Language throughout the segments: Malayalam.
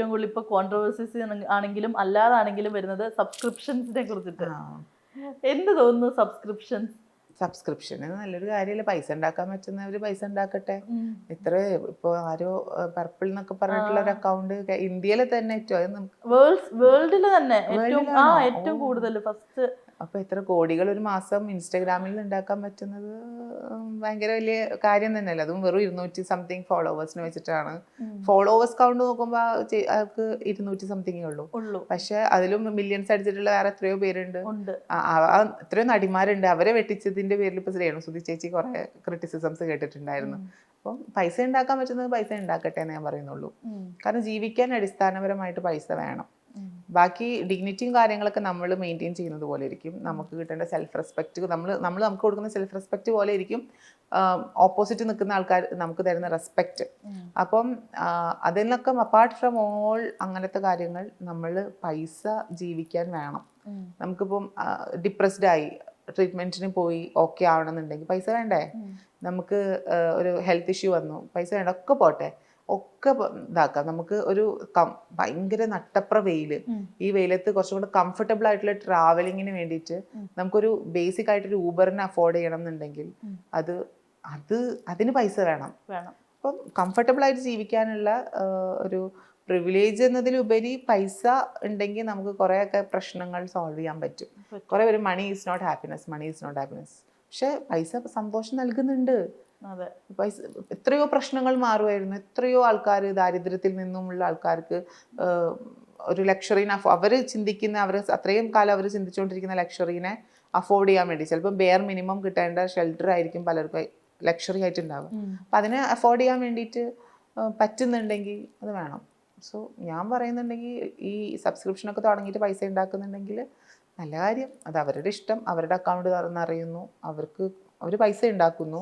ഏറ്റവും കൂടുതൽ ഇപ്പൊ കോൺട്രവേഴ്സീസ് ആണെങ്കിലും അല്ലാതാണെങ്കിലും വരുന്നത് സബ്സ്ക്രിപ്ഷൻസിനെ കുറിച്ചിട്ട്. എന്ത് തോന്നുന്നു സബ്സ്ക്രിപ്ഷൻസ്? സബ്സ്ക്രിപ്ഷൻ നല്ലൊരു കാര്യമല്ല. പൈസ ഉണ്ടാക്കാൻ പറ്റുന്നവര് പൈസ ഉണ്ടാക്കട്ടെ. ഇത്ര ഇപ്പൊ ആരോ പർപ്പിൾ എന്നൊക്കെ പറഞ്ഞിട്ടുള്ള ഒരു അക്കൗണ്ട് ഇന്ത്യയിലെ തന്നെ വേൾഡില് തന്നെ ഏറ്റവും കൂടുതൽ ഫസ്റ്റ്. അപ്പൊ എത്ര കോടികൾ ഒരു മാസം ഇൻസ്റ്റാഗ്രാമിൽ ഉണ്ടാക്കാൻ പറ്റുന്നത് ഭയങ്കര വലിയ കാര്യം തന്നെയല്ല. അതും വെറും 200 സംതിങ് ഫോളോവേഴ്സിന് വെച്ചിട്ടാണ്. ഫോളോവേഴ്സ് കൗണ്ട് നോക്കുമ്പോ അവർക്ക് 200 സംതിങ്ങേ ഉള്ളൂ. പക്ഷെ അതിലും മില്യൺസ് അടിച്ചിട്ടുള്ള വേറെ എത്രയോ പേരുണ്ട്. എത്രയോ നടിമാരുണ്ട്. അവരെ വെട്ടിച്ചതിന്റെ പേരിൽ ഇപ്പൊ രേണുസുതി ചേച്ചി കുറെ ക്രിറ്റിസിസംസ് കേട്ടിട്ടുണ്ടായിരുന്നു. അപ്പം പൈസ ഉണ്ടാക്കാൻ പറ്റുന്നത് പൈസ ഉണ്ടാക്കട്ടെ എന്ന് ഞാൻ പറയുന്നുള്ളൂ. കാരണം ജീവിക്കാൻ അടിസ്ഥാനപരമായിട്ട് പൈസ വേണം. ബാക്കി ഡിഗ്നിറ്റിയും കാര്യങ്ങളൊക്കെ നമ്മൾ മെയിൻറ്റെയിൻ ചെയ്യുന്നത് പോലെ ഇരിക്കും. നമുക്ക് കിട്ടേണ്ട സെൽഫ് റെസ്പെക്റ്റ് നമുക്ക് കൊടുക്കുന്ന സെൽഫ് റെസ്പെക്റ്റ് പോലെ ഇരിക്കും ഓപ്പോസിറ്റ് നിൽക്കുന്ന ആൾക്കാർ നമുക്ക് തരുന്ന റെസ്പെക്റ്റ്. അപ്പം അതിനൊക്കെ അപ്പാർട്ട് ഫ്രം ഓൾ അങ്ങനത്തെ കാര്യങ്ങൾ നമ്മൾ പൈസ ജീവിക്കാൻ വേണം. നമുക്കിപ്പം ഡിപ്രസ്ഡ് ആയി ട്രീറ്റ്മെന്റിന് പോയി ഓക്കെ ആവണമെന്നുണ്ടെങ്കിൽ പൈസ വേണ്ടേ? നമുക്ക് ഒരു ഹെൽത്ത് ഇഷ്യൂ വന്നു, പൈസ വേണ്ട. ഒക്കെ പോട്ടെ, ഒക്കെ ഇതാക്കാം. നമുക്ക് ഒരു ഭയങ്കര നട്ടപ്ര വെയില്, ഈ വെയിലത്ത് കുറച്ചും കൂടെ കംഫർട്ടബിൾ ആയിട്ടുള്ള ട്രാവലിങ്ങിന് വേണ്ടിയിട്ട് നമുക്കൊരു ബേസിക് ആയിട്ടൊരു ഊബറിന് അഫോർഡ് ചെയ്യണം എന്നുണ്ടെങ്കിൽ അതിന് പൈസ വേണം. അപ്പം കംഫർട്ടബിൾ ആയിട്ട് ജീവിക്കാനുള്ള ഒരു പ്രിവിലേജ് എന്നതിലുപരി പൈസ ഉണ്ടെങ്കിൽ നമുക്ക് കുറേയൊക്കെ പ്രശ്നങ്ങൾ സോൾവ് ചെയ്യാൻ പറ്റും. കുറേ പേര് money is not happiness, money is not happiness. പക്ഷെ പൈസ സന്തോഷം നൽകുന്നുണ്ട്. പൈസ എത്രയോ പ്രശ്നങ്ങൾ മാറുമായിരുന്നു. എത്രയോ ആൾക്കാർ ദാരിദ്ര്യത്തിൽ നിന്നുമുള്ള ആൾക്കാർക്ക് ഒരു ലക്ഷറീനെ അവർ അത്രയും കാലം അവർ ചിന്തിച്ചുകൊണ്ടിരിക്കുന്ന ലക്ഷറീനെ അഫോർഡ് ചെയ്യാൻ വേണ്ടി ചിലപ്പോൾ ബെയർ മിനിമം കിട്ടേണ്ട ഷെൽട്ടർ ആയിരിക്കും പലർക്കും ലക്ഷറി ആയിട്ടുണ്ടാവുക. അപ്പം അതിനെ അഫോർഡ് ചെയ്യാൻ വേണ്ടിയിട്ട് പറ്റുന്നുണ്ടെങ്കിൽ അത് വേണം. സോ ഞാൻ പറയുന്നുണ്ടെങ്കിൽ ഈ സബ്സ്ക്രിപ്ഷനൊക്കെ തുടങ്ങിയിട്ട് പൈസ ഉണ്ടാക്കുന്നുണ്ടെങ്കിൽ നല്ല കാര്യം. അത് അവരുടെ ഇഷ്ടം. അവരുടെ അക്കൗണ്ട് തുറന്നറിയുന്നു, അവർ പൈസ ഉണ്ടാക്കുന്നു,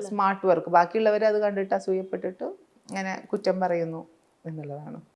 സ്മാർട്ട് വർക്ക്. ബാക്കിയുള്ളവർ അത് കണ്ടിട്ട് അസൂയപ്പെട്ടിട്ട് അങ്ങനെ കുറ്റം പറയുന്നു എന്നുള്ളതാണ്.